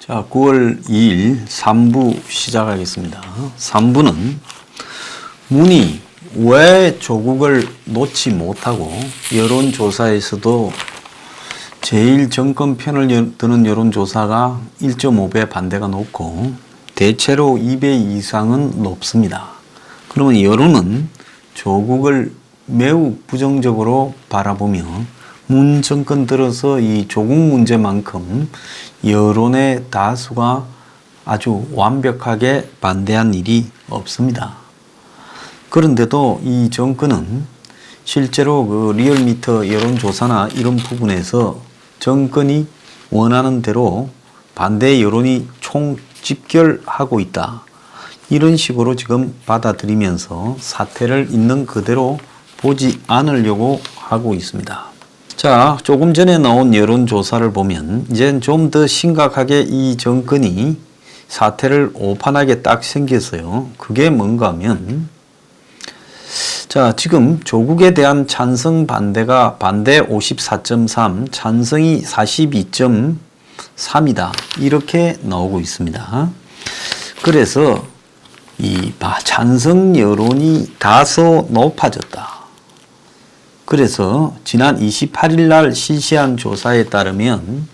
자, 9월 2일 3부 시작하겠습니다. 3부는 문이 왜 조국을 놓지 못하고 여론조사에서도 제일 정권 편을 드는 여론조사가 1.5배 반대가 높고 대체로 2배 이상은 높습니다. 그러면 여론은 조국을 매우 부정적으로 바라보며 문 정권 들어서 이 조국 문제만큼 여론의 다수가 아주 완벽하게 반대한 일이 없습니다. 그런데도 이 정권은 실제로 그 리얼미터 여론조사나 이런 부분에서 정권이 원하는 대로 반대 여론이 총집결하고 있다. 이런 식으로 지금 받아들이면서 사태를 있는 그대로 보지 않으려고 하고 있습니다. 자, 조금 전에 나온 여론조사를 보면 이제 좀 더 심각하게 이 정권이 사태를 오판하게 딱 생겼어요. 그게 뭔가 하면 자, 지금 조국에 대한 찬성 반대가 반대 54.3, 찬성이 42.3이다. 이렇게 나오고 있습니다. 그래서 이 찬성 여론이 다소 높아졌다. 그래서 지난 28일 날 실시한 조사에 따르면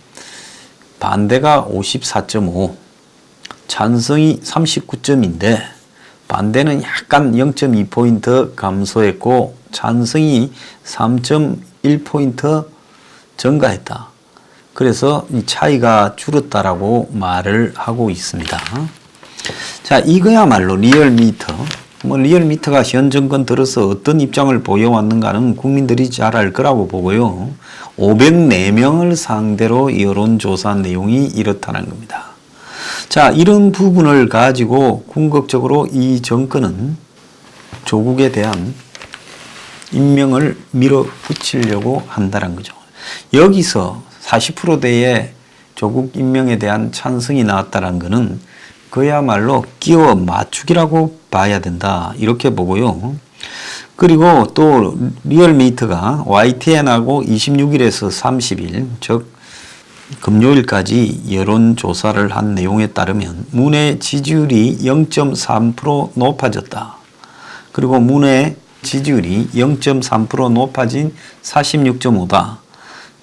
반대가 54.5, 찬성이 39점인데 반대는 약간 0.2포인트 감소했고 찬성이 3.1포인트 증가했다. 그래서 이 차이가 줄었다라고 말을 하고 있습니다. 자, 이거야말로 리얼미터. 리얼미터가 현 정권 들어서 어떤 입장을 보여왔는가는 국민들이 잘 알 거라고 보고요. 504명을 상대로 여론조사 내용이 이렇다는 겁니다. 자, 이런 부분을 가지고 궁극적으로 이 정권은 조국에 대한 임명을 밀어붙이려고 한다는 거죠. 여기서 40%대의 조국 임명에 대한 찬성이 나왔다는 것은 그야말로 끼워 맞추기라고 봐야 된다. 이렇게 보고요. 그리고 또 리얼미터가 YTN하고 26일에서 30일, 즉 금요일까지 여론조사를 한 내용에 따르면 문의 지지율이 0.3% 높아졌다. 그리고 문의 지지율이 0.3% 높아진 46.5다.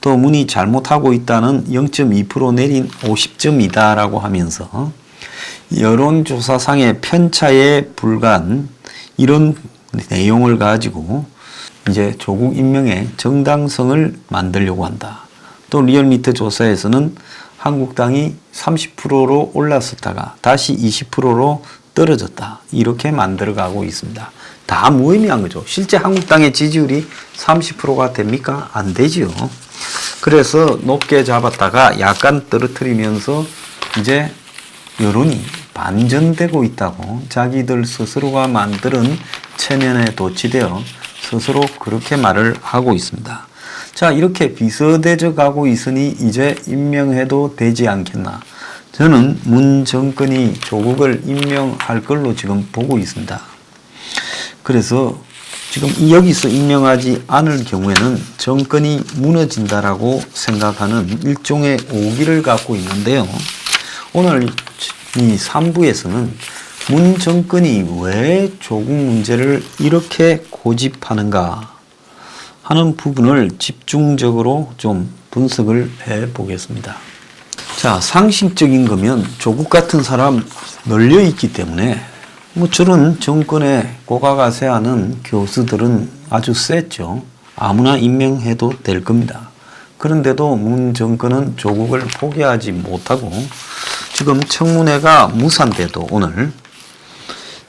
또 문이 잘못하고 있다는 0.2% 내린 50점이다 라고 하면서 여론조사상의 편차에 불과한 이런 내용을 가지고 이제 조국 임명의 정당성을 만들려고 한다. 또 리얼미터 조사에서는 한국당이 30%로 올랐었다가 다시 20%로 떨어졌다. 이렇게 만들어가고 있습니다. 다 무의미한 거죠. 실제 한국당의 지지율이 30%가 됩니까? 안 되지요. 그래서 높게 잡았다가 약간 떨어뜨리면서 이제 여론이 반전되고 있다고 자기들 스스로가 만드는 체면에 도취되어 스스로 그렇게 말을 하고 있습니다. 자, 이렇게 비슷해져 가고 있으니 이제 임명해도 되지 않겠나. 저는 문 정권이 조국을 임명할 걸로 지금 보고 있습니다. 그래서 지금 여기서 임명하지 않을 경우에는 정권이 무너진다라고 생각하는 일종의 오기를 갖고 있는데요. 오늘 이 3부에서는 문 정권이 왜 조국 문제를 이렇게 고집하는가 하는 부분을 집중적으로 좀 분석을 해 보겠습니다. 자, 상식적인 거면 조국 같은 사람 널려 있기 때문에 저런 정권에 고가가세하는 교수들은 아주 셌죠. 아무나 임명해도 될 겁니다. 그런데도 문 정권은 조국을 포기하지 못하고 지금 청문회가 무산돼도 오늘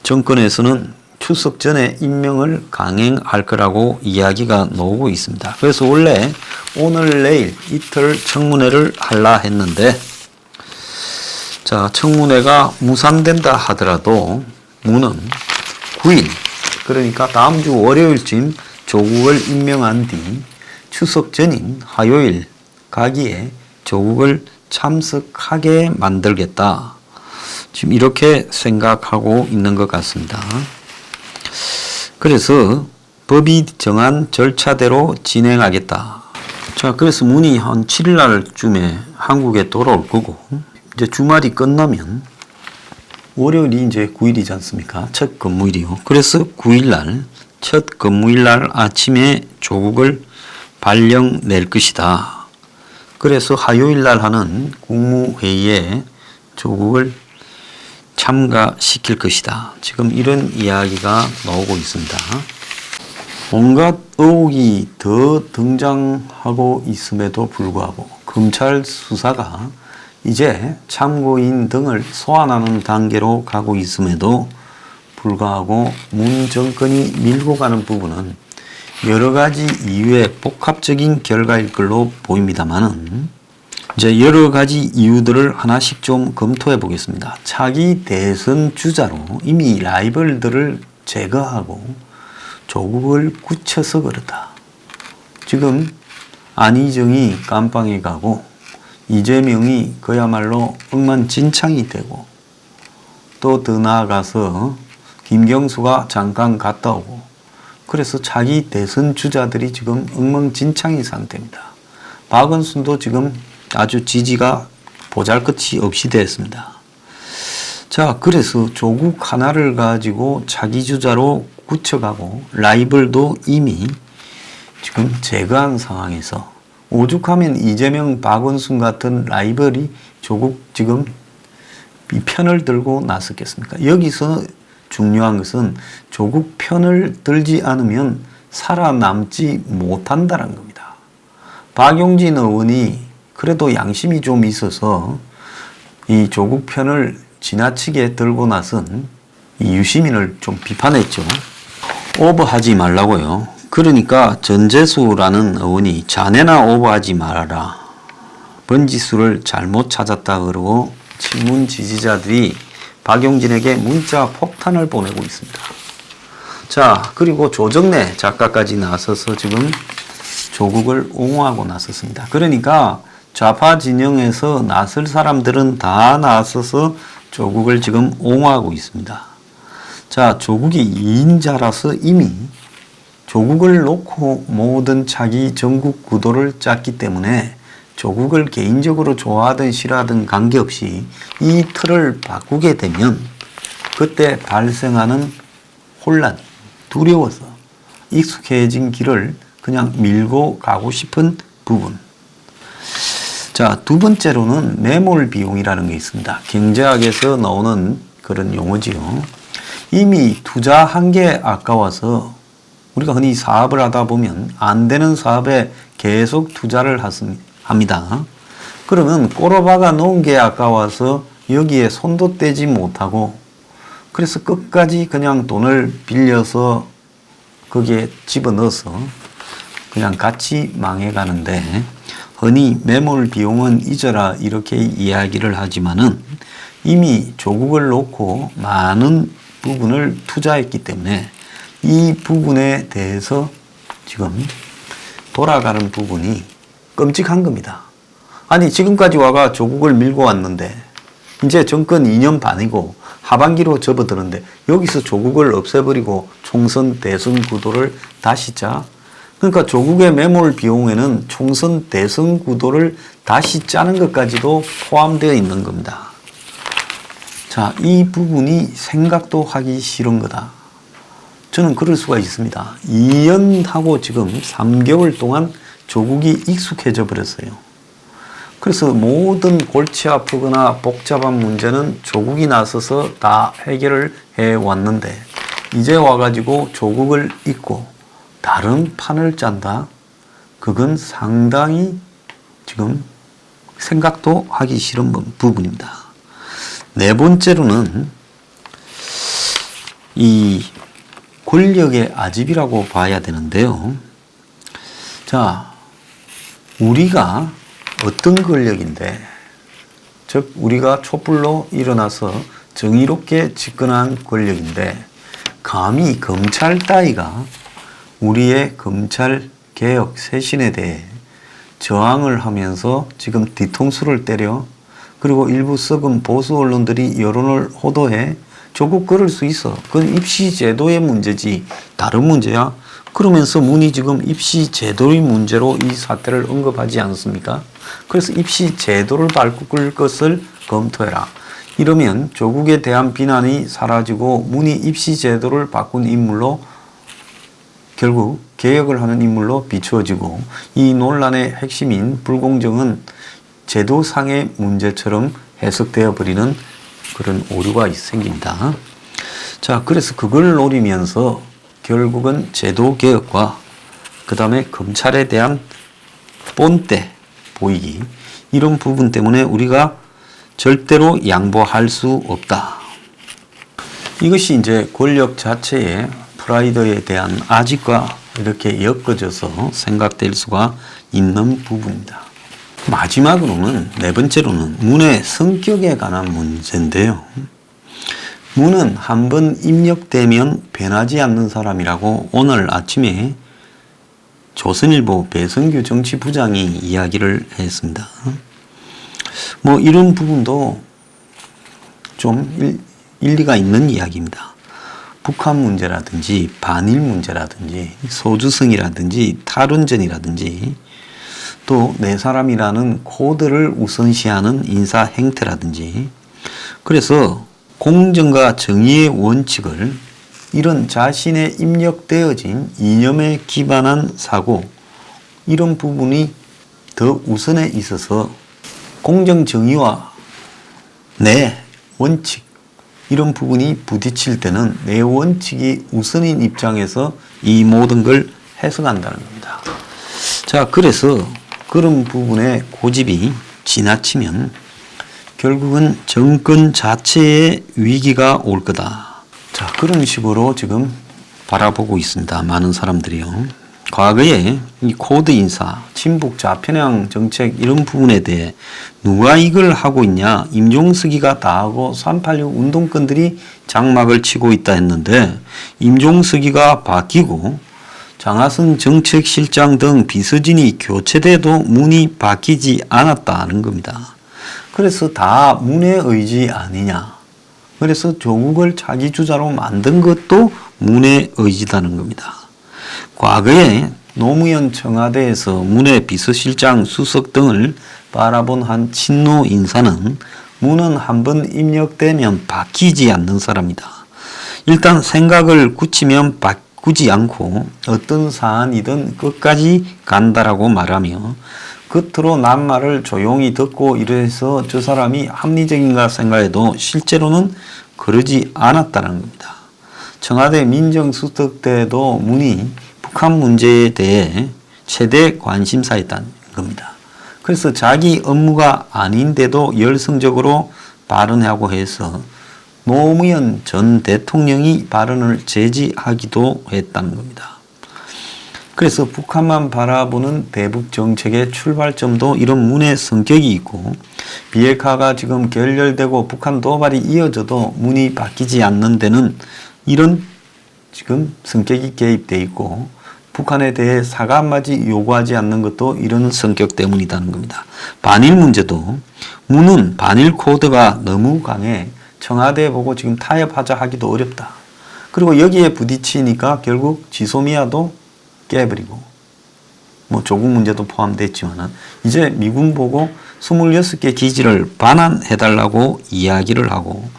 정권에서는 추석 전에 임명을 강행할 거라고 이야기가 나오고 있습니다. 그래서 원래 오늘 내일 이틀 청문회를 하려 했는데 자, 청문회가 무산된다 하더라도 문은 9일 그러니까 다음 주 월요일쯤 조국을 임명한 뒤 추석 전인 화요일 가기에 조국을 참석하게 만들겠다. 지금 이렇게 생각하고 있는 것 같습니다. 그래서 법이 정한 절차대로 진행하겠다. 자, 그래서 문이 한 7일 날쯤에 한국에 돌아올 거고 이제 주말이 끝나면 월요일이 이제 9일이지 않습니까? 첫 근무일이요. 그래서 9일날, 첫 근무일날 아침에 조국을 발령 낼 것이다. 그래서 화요일날 하는 국무회의에 조국을 참가시킬 것이다. 지금 이런 이야기가 나오고 있습니다. 온갖 의혹이 더 등장하고 있음에도 불구하고 검찰 수사가 이제 참고인 등을 소환하는 단계로 가고 있음에도 불구하고 문 정권이 밀고 가는 부분은 여러 가지 이유의 복합적인 결과일 걸로 보입니다만은 이제 여러 가지 이유들을 하나씩 좀 검토해 보겠습니다. 차기 대선 주자로 이미 라이벌들을 제거하고 조국을 굳혀서 그렇다. 지금 안희정이 깜빵에 가고 이재명이 그야말로 엉망진창이 되고 또 더 나아가서 김경수가 잠깐 갔다 오고 그래서 차기 대선 주자들이 지금 엉망진창인 상태입니다. 박원순도 지금 아주 지지가 보잘것이 없이 됐습니다. 자, 그래서 조국 하나를 가지고 차기 주자로 굳혀가고 라이벌도 이미 지금 제거한 상황에서 오죽하면 이재명, 박원순 같은 라이벌이 조국 지금 이 편을 들고 나섰겠습니까? 여기서 중요한 것은 조국 편을 들지 않으면 살아남지 못한다는 겁니다. 박용진 의원이 그래도 양심이 좀 있어서 이 조국 편을 지나치게 들고 나선 이 유시민을 좀 비판했죠. 오버하지 말라고요. 그러니까 전재수라는 의원이 자네나 오버하지 말아라. 번지수를 잘못 찾았다 그러고 친문 지지자들이 박용진에게 문자 폭탄을 보내고 있습니다. 자, 그리고 조정래 작가까지 나서서 지금 조국을 옹호하고 나섰습니다. 그러니까 좌파 진영에서 나설 사람들은 다 나서서 조국을 지금 옹호하고 있습니다. 자, 조국이 2인자라서 이미 조국을 놓고 모든 차기 전국 구도를 짰기 때문에 조국을 개인적으로 좋아하든 싫어하든 관계없이 이 틀을 바꾸게 되면 그때 발생하는 혼란, 두려워서 익숙해진 길을 그냥 밀고 가고 싶은 부분. 자, 두 번째로는 매몰 비용이라는 게 있습니다. 경제학에서 나오는 그런 용어지요. 이미 투자한 게 아까워서 우리가 흔히 사업을 하다 보면 안 되는 사업에 계속 투자를 합니다. 그러면 꼬라박아 놓은 게 아까워서 여기에 손도 떼지 못하고 그래서 끝까지 그냥 돈을 빌려서 거기에 집어넣어서 그냥 같이 망해가는데 흔히 매몰 비용은 잊어라 이렇게 이야기를 하지만은 이미 조국을 놓고 많은 부분을 투자했기 때문에 이 부분에 대해서 지금 돌아가는 부분이 끔찍한 겁니다. 아니 지금까지 와가 조국을 밀고 왔는데 이제 정권 2년 반이고 하반기로 접어드는데 여기서 조국을 없애버리고 총선 대선 구도를 다시 짜. 그러니까 조국의 매몰 비용에는 총선 대선 구도를 다시 짜는 것까지도 포함되어 있는 겁니다. 자, 이 부분이 생각도 하기 싫은 거다. 저는 그럴 수가 있습니다. 2년하고 지금 3개월 동안 조국이 익숙해져 버렸어요. 그래서 모든 골치 아프거나 복잡한 문제는 조국이 나서서 다 해결을 해왔는데 이제 와가지고 조국을 잊고 다른 판을 짠다. 그건 상당히 지금 생각도 하기 싫은 부분입니다. 네 번째로는 이 권력의 아집이라고 봐야 되는데요. 자, 우리가 어떤 권력인데, 즉 우리가 촛불로 일어나서 정의롭게 집권한 권력인데 감히 검찰 따위가 우리의 검찰 개혁 쇄신에 대해 저항을 하면서 지금 뒤통수를 때려 그리고 일부 썩은 보수 언론들이 여론을 호도해 조국 그럴 수 있어. 그건 입시 제도의 문제지 다른 문제야. 그러면서 문이 지금 입시 제도의 문제로 이 사태를 언급하지 않습니까? 그래서 입시 제도를 바꿀 것을 검토해라. 이러면 조국에 대한 비난이 사라지고 문이 입시 제도를 바꾼 인물로 결국 개혁을 하는 인물로 비추어지고 이 논란의 핵심인 불공정은 제도상의 문제처럼 해석되어 버리는 그런 오류가 생깁니다. 자, 그래서 그걸 노리면서 결국은 제도 개혁과 그 다음에 검찰에 대한 본때 보이기 이런 부분 때문에 우리가 절대로 양보할 수 없다. 이것이 이제 권력 자체의 프라이드에 대한 아직과 이렇게 엮어져서 생각될 수가 있는 부분입니다. 마지막으로는 네 번째로는 문의 성격에 관한 문제인데요. 문은 한번 입력되면 변하지 않는 사람이라고 오늘 아침에 조선일보 배성규 정치부장이 이야기를 했습니다. 뭐 이런 부분도 좀 일리가 있는 이야기입니다. 북한 문제라든지 반일 문제라든지 소주성이라든지 탈원전이라든지 또 내 사람이라는 코드를 우선시하는 인사 행태라든지 그래서 공정과 정의의 원칙을 이런 자신의 입력되어진 이념에 기반한 사고 이런 부분이 더 우선에 있어서 공정 정의와 내 원칙 이런 부분이 부딪힐 때는 내 원칙이 우선인 입장에서 이 모든 걸 해석한다는 겁니다. 자, 그래서 그런 부분에 고집이 지나치면 결국은 정권 자체의 위기가 올 거다. 자, 그런 식으로 지금 바라보고 있습니다. 많은 사람들이요. 과거에 이 코드 인사, 친북 좌편향 정책 이런 부분에 대해 누가 이걸 하고 있냐? 임종석이가 다 하고 386 운동권들이 장막을 치고 있다 했는데 임종석이가 바뀌고 장하성 정책실장 등 비서진이 교체돼도 문이 바뀌지 않았다는 겁니다. 그래서 다 문의 의지 아니냐. 그래서 조국을 차기 주자로 만든 것도 문의 의지다는 겁니다. 과거에 노무현 청와대에서 문의 비서실장 수석 등을 바라본 한 친노 인사는 문은 한번 입력되면 바뀌지 않는 사람이다. 일단 생각을 굳히면 바꾸지 않고 어떤 사안이든 끝까지 간다라고 말하며 겉으로 남 말을 조용히 듣고 이래서 저 사람이 합리적인가 생각해도 실제로는 그러지 않았다는 겁니다. 청와대 민정수석 때도 문이 북한 문제에 대해 최대 관심사였다는 겁니다. 그래서 자기 업무가 아닌데도 열성적으로 발언하고 해서 노무현 전 대통령이 발언을 제지하기도 했다는 겁니다. 그래서 북한만 바라보는 대북 정책의 출발점도 이런 문의 성격이 있고 비핵화가 지금 결렬되고 북한 도발이 이어져도 문이 바뀌지 않는 데는 이런 지금 성격이 개입되어 있고 북한에 대해 사과 한마디 요구하지 않는 것도 이런 성격 때문이라는 겁니다. 반일 문제도 문은 반일 코드가 너무 강해 청와대 보고 지금 타협하자 하기도 어렵다. 그리고 여기에 부딪히니까 결국 지소미아도 깨버리고 뭐 조국 문제도 포함됐지만 이제 미군 보고 26개 기지를 반환해달라고 이야기를 하고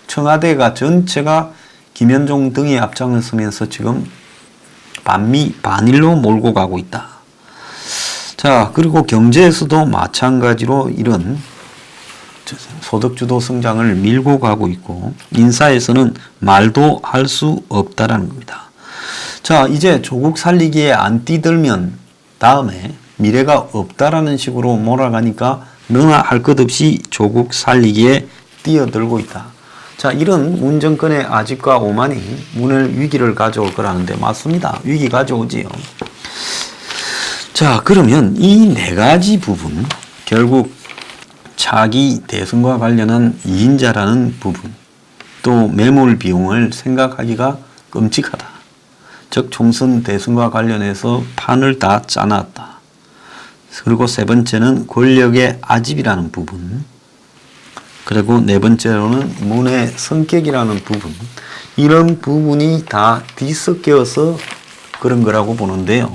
청와대가 전체가 김현종 등이 앞장을 서면서 지금 반미 반일로 몰고 가고 있다. 자, 그리고 경제에서도 마찬가지로 이런 소득주도 성장을 밀고 가고 있고 인사에서는 말도 할 수 없다라는 겁니다. 자, 이제 조국 살리기에 안 뛰들면 다음에 미래가 없다라는 식으로 몰아가니까 너나 할 것 없이 조국 살리기에 뛰어들고 있다. 자, 이런 문 정권의 아집과 오만이 문을 위기를 가져올 거라는데 맞습니다. 위기 가져오지요. 자, 그러면 이 네 가지 부분 결국 차기 대선과 관련한 2인자라는 부분 또 매몰 비용을 생각하기가 끔찍하다. 즉 총선 대선과 관련해서 판을 다 짜놨다. 그리고 세 번째는 권력의 아집이라는 부분 그리고 네 번째로는 문의 성격이라는 부분 이런 부분이 다 뒤섞여서 그런 거라고 보는데요.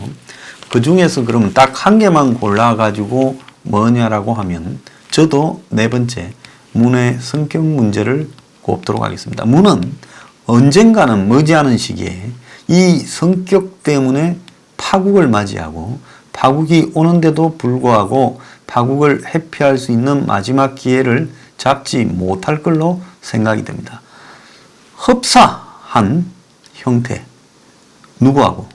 그 중에서 그럼 딱 한 개만 골라가지고 뭐냐라고 하면 저도 네 번째 문의 성격 문제를 꼽도록 하겠습니다. 문은 언젠가는 머지않은 시기에 이 성격 때문에 파국을 맞이하고 파국이 오는데도 불구하고 파국을 회피할 수 있는 마지막 기회를 잡지 못할 걸로 생각이 됩니다. 흡사한 형태, 누구하고?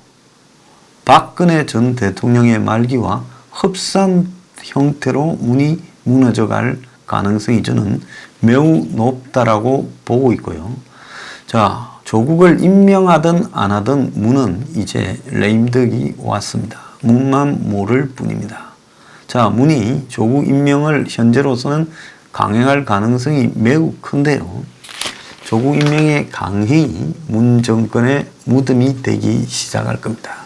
박근혜 전 대통령의 말기와 흡사한 형태로 문이 무너져갈 가능성이 저는 매우 높다라고 보고 있고요. 자, 조국을 임명하든 안 하든 문은 이제 레임덕이 왔습니다. 문만 모를 뿐입니다. 자, 문이 조국 임명을 현재로서는 강행할 가능성이 매우 큰데요. 조국 임명의 강행이 문 정권의 무덤이 되기 시작할 겁니다.